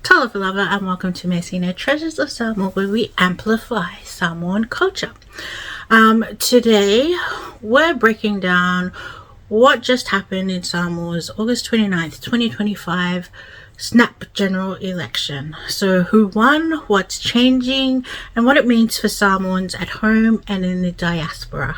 Talofa lover, and welcome to Measina, Treasures of Samoa, where we amplify Samoan culture. Today we're breaking down what just happened in Samoa's August 29th, 2025 snap general election. So who won, what's changing, and what it means for Samoans at home and in the diaspora.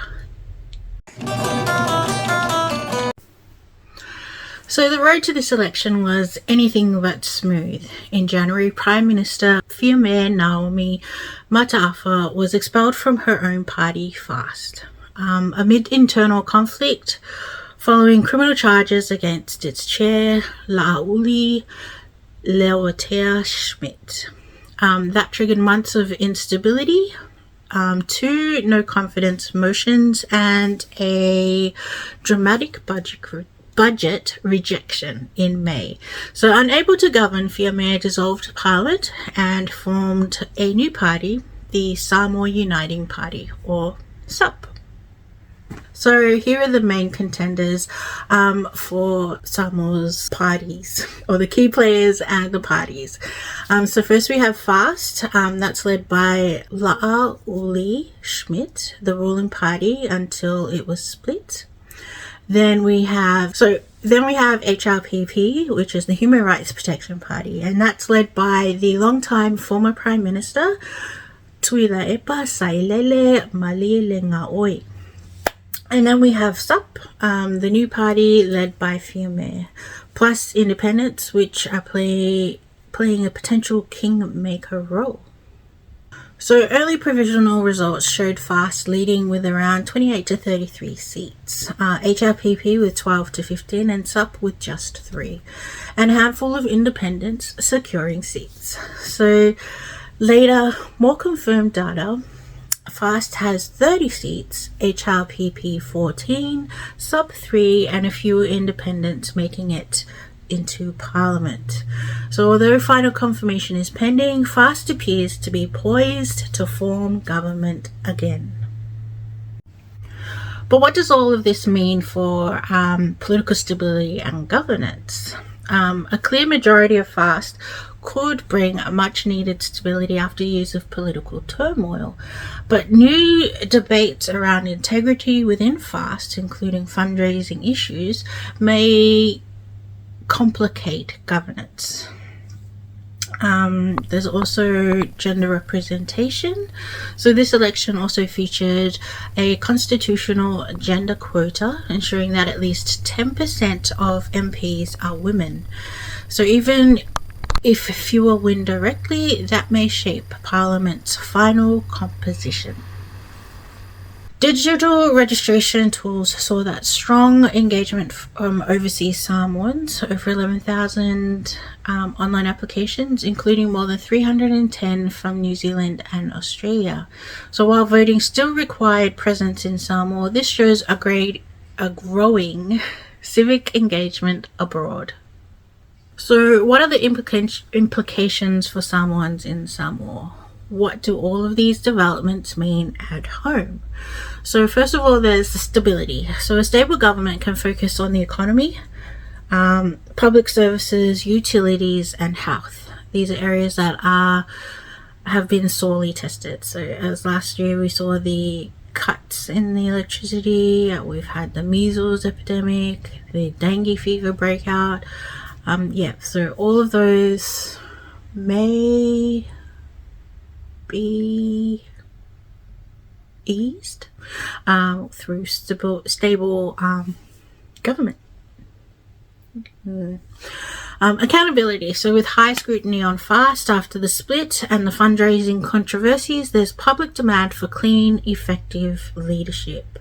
So the road to this election was anything but smooth. In January, Prime Minister Fiame Naomi Mataafa was expelled from her own party fast, amid internal conflict following criminal charges against its chair, La'auli Leotea Schmidt. That triggered months of instability, 2 no confidence motions, and a dramatic budget rejection in May. So unable to govern, Fiame dissolved parliament and formed a new party, the Samoa Uniting Party, or SUP. So here are the main contenders for Samoa's parties, or the key players and the parties. So first we have FAST, that's led by La'auli Schmidt, the ruling party until it was split. Then we have HRPP, which is the Human Rights Protection Party, and that's led by the longtime former Prime Minister Tuila Epa Sailele Malielenga'oi. And then we have SUP, the new party led by Fiame, plus independents, which are playing a potential kingmaker role. So early provisional results showed FAST leading with around 28 to 33 seats, HRPP with 12 to 15, and SUP with just 3, and a handful of independents securing seats. So later, more confirmed data, FAST has 30 seats, HRPP 14, SUP 3, and a few independents making it into Parliament. So although final confirmation is pending, FAST appears to be poised to form government again. But what does all of this mean for political stability and governance? A clear majority of FAST could bring much needed stability after years of political turmoil, but new debates around integrity within FAST, including fundraising issues, may complicate governance. There's also gender representation. So this election also featured a constitutional gender quota, ensuring that at least 10% of MPs are women. So even if fewer win directly, that may shape Parliament's final composition. Digital registration tools saw that strong engagement from overseas Samoans, over 11,000 online applications, including more than 310 from New Zealand and Australia. So while voting still required presence in Samoa, this shows a growing civic engagement abroad. So what are the implications for Samoans in Samoa? What do all of these developments mean at home? So first of all, there's the stability. So a stable government can focus on the economy, public services, utilities, and health. These are areas that have been sorely tested. So as last year we saw the cuts in the electricity, we've had the measles epidemic, the dengue fever breakout. So all of those may be eased through stable government. Accountability. So with high scrutiny on FAST after the split and the fundraising controversies, there's public demand for clean, effective leadership.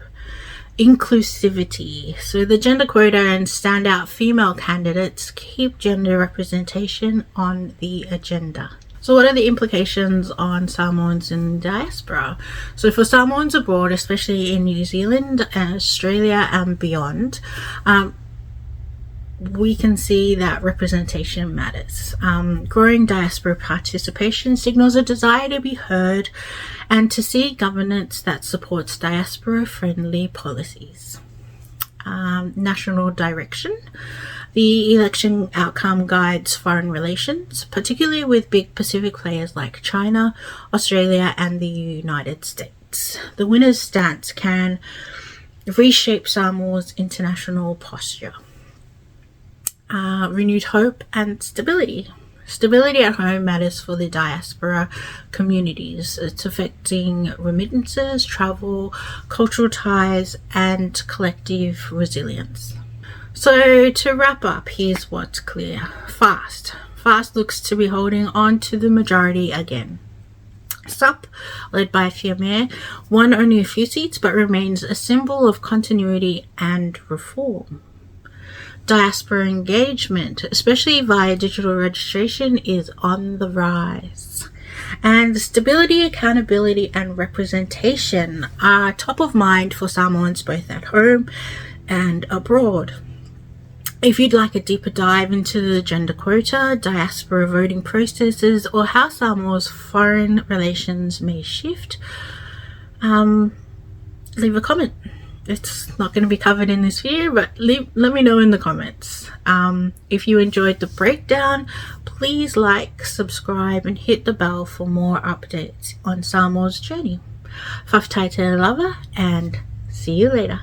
Inclusivity. So the gender quota and standout female candidates keep gender representation on the agenda. So what are the implications on Samoans in diaspora? So for Samoans abroad, especially in New Zealand, Australia and beyond, we can see that representation matters. Growing diaspora participation signals a desire to be heard and to see governance that supports diaspora-friendly policies. National direction. The election outcome guides foreign relations, particularly with big Pacific players like China, Australia, and the United States. The winner's stance can reshape Samoa's international posture. Renewed hope and stability. Stability at home matters for the diaspora communities. It's affecting remittances, travel, cultural ties, and collective resilience. So to wrap up, here's what's clear. Fast looks to be holding on to the majority again. SUP, led by Fiame, won only a few seats but remains a symbol of continuity and reform. Diaspora engagement, especially via digital registration, is on the rise. And stability, accountability, and representation are top of mind for Samoans both at home and abroad. If you'd like a deeper dive into the gender quota, diaspora voting processes, or how Samoa's foreign relations may shift, leave a comment. It's not going to be covered in this video, but let me know in the comments. If you enjoyed the breakdown, please like, subscribe, and hit the bell for more updates on Samoa's journey. Whaftai te lava, and see you later.